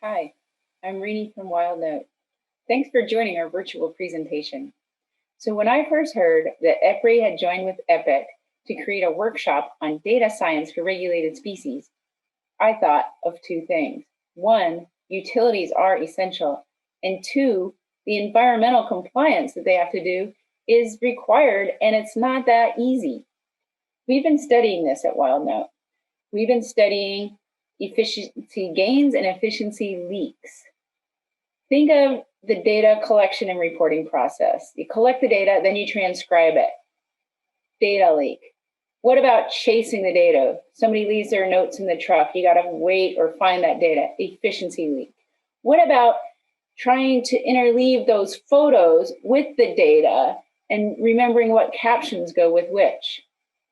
Hi, I'm Renee from Wildnote. Thanks for joining our virtual presentation. So when I first heard that EPRI had joined with EPIC to create a workshop on data science for regulated species, I thought of two things. One, utilities are essential. And two, the environmental compliance that they have to do is required, and it's not that easy. We've been studying this at Wildnote. We've been studying efficiency gains and efficiency leaks. Think of the data collection and reporting process. You collect the data, then you transcribe it. Data leak. What about chasing the data? Somebody leaves their notes in the truck. You got to wait or find that data. Efficiency leak. What about trying to interleave those photos with the data and remembering what captions go with which?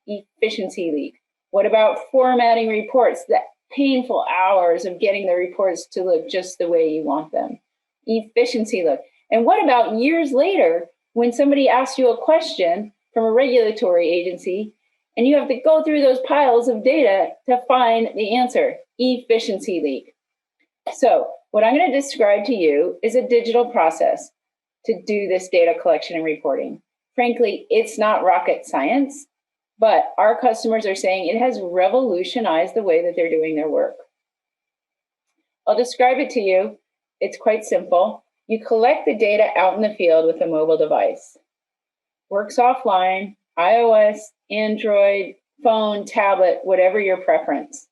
Efficiency leak. What about formatting reports? That painful hours of getting the reports to look just the way you want them. Efficiency look. And what about years later when somebody asks you a question from a regulatory agency and you have to go through those piles of data to find the answer? Efficiency leak. So what I'm going to describe to you is a digital process to do this data collection and reporting. Frankly, it's not rocket science. But our customers are saying it has revolutionized the way that they're doing their work. I'll describe it to you. It's quite simple. You collect the data out in the field with a mobile device. Works offline, iOS, Android, phone, tablet, whatever your preference.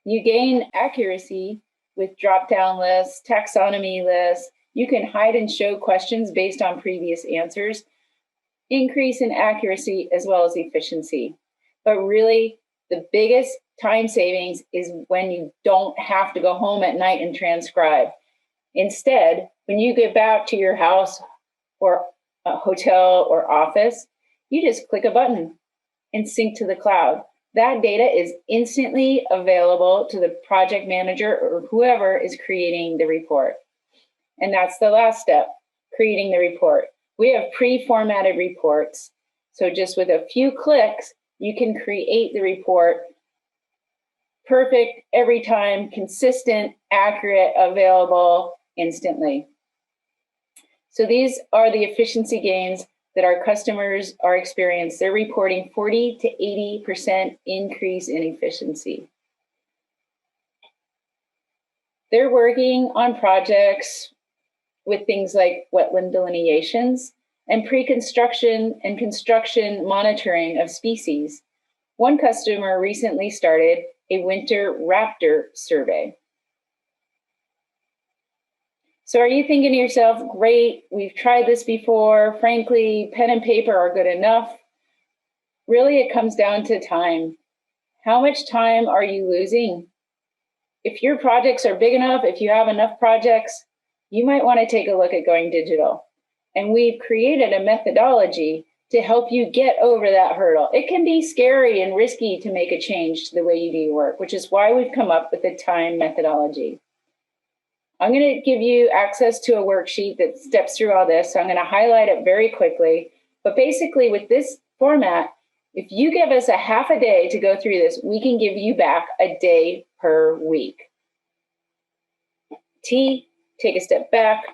You gain accuracy with drop-down lists, taxonomy lists. You can hide and show questions based on previous answers. Increase in accuracy as well as efficiency. But really, the biggest time savings is when you don't have to go home at night and transcribe. Instead, when you get back to your house or a hotel or office, you just click a button and sync to the cloud. That data is instantly available to the project manager or whoever is creating the report. And that's the last step, creating the report. We have pre-formatted reports. So just with a few clicks, you can create the report perfect every time, consistent, accurate, available instantly. So these are the efficiency gains that our customers are experiencing. They're reporting 40 to 80% increase in efficiency. They're working on projects with things like wetland delineations and pre-construction and construction monitoring of species. One customer recently started a winter raptor survey. So are you thinking to yourself, great, we've tried this before, frankly, pen and paper are good enough? Really, it comes down to time. How much time are you losing? If your projects are big enough, if you have enough projects, you might want to take a look at going digital. And we've created a methodology to help you get over that hurdle. It can be scary and risky to make a change to the way you do your work, which is why we've come up with the time methodology. I'm going to give you access to a worksheet that steps through all this, so I'm going to highlight it very quickly. But basically, with this format, if you give us a half a day to go through this, we can give you back a day per week. T, take a step back.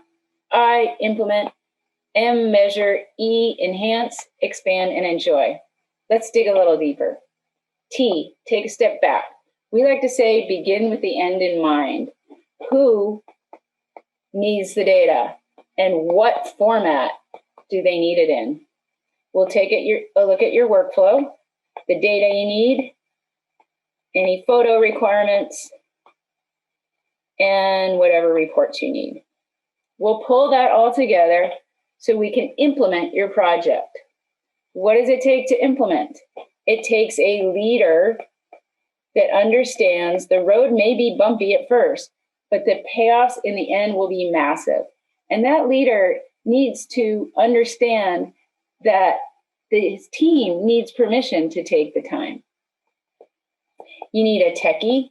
I, implement. M, measure. E, enhance, expand, and enjoy. Let's dig a little deeper. T, take a step back. We like to say begin with the end in mind. Who needs the data and what format do they need it in? We'll take a look at your workflow, the data you need, any photo requirements, and whatever reports you need. We'll pull that all together so we can implement your project. What does it take to implement? It takes a leader that understands the road may be bumpy at first, but the payoffs in the end will be massive. And that leader needs to understand that his team needs permission to take the time. You need a techie.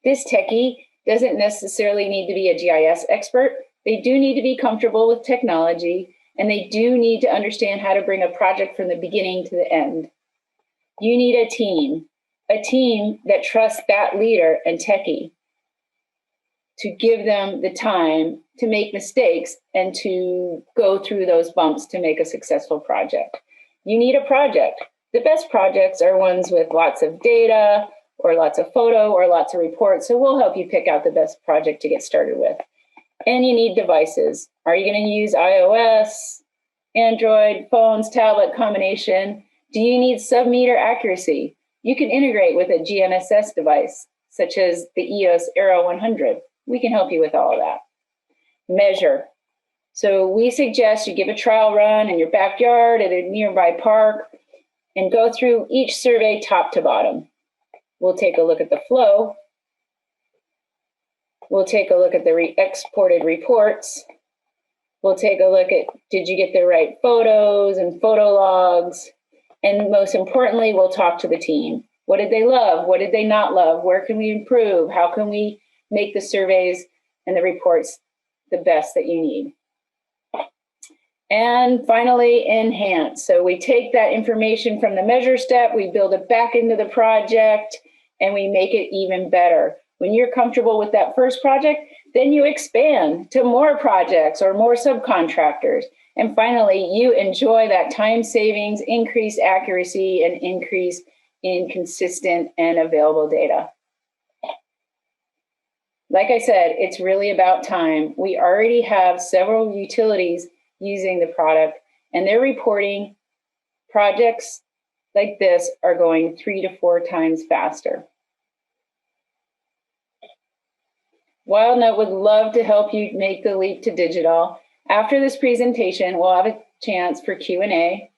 This techie doesn't necessarily need to be a GIS expert. They do need to be comfortable with technology, and they do need to understand how to bring a project from the beginning to the end. You need a team that trusts that leader and techie to give them the time to make mistakes and to go through those bumps to make a successful project. You need a project. The best projects are ones with lots of data or lots of photo or lots of reports. So we'll help you pick out the best project to get started with. And you need devices. Are you going to use iOS, Android, phones, tablet combination? Do you need sub-meter accuracy? You can integrate with a GNSS device, such as the EOS Aero 100. We can help you with all of that. Measure. So we suggest you give a trial run in your backyard at a nearby park and go through each survey top to bottom. We'll take a look at the flow. We'll take a look at the exported reports. We'll take a look at, did you get the right photos and photo logs? And most importantly, we'll talk to the team. What did they love? What did they not love? Where can we improve? How can we make the surveys and the reports the best that you need? And finally, enhance. So we take that information from the measure step, we build it back into the project, and we make it even better. When you're comfortable with that first project, then you expand to more projects or more subcontractors. And finally, you enjoy that time savings, increased accuracy, and increase in consistent and available data. Like I said, it's really about time. We already have several utilities using the product, and they're reporting projects like this are going 3 to 4 times faster. Wildnote would love to help you make the leap to digital. After this presentation, we'll have a chance for Q&A.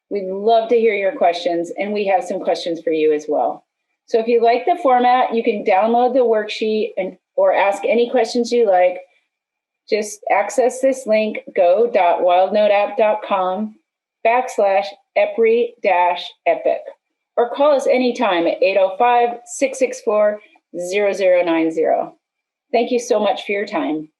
We'd love to hear your questions, and we have some questions for you as well. So if you like the format, you can download the worksheet or ask any questions you like. Just access this link, go.wildnoteapp.com/EPRI-EPIC, or call us anytime at 805-664-0090. Thank you so much for your time.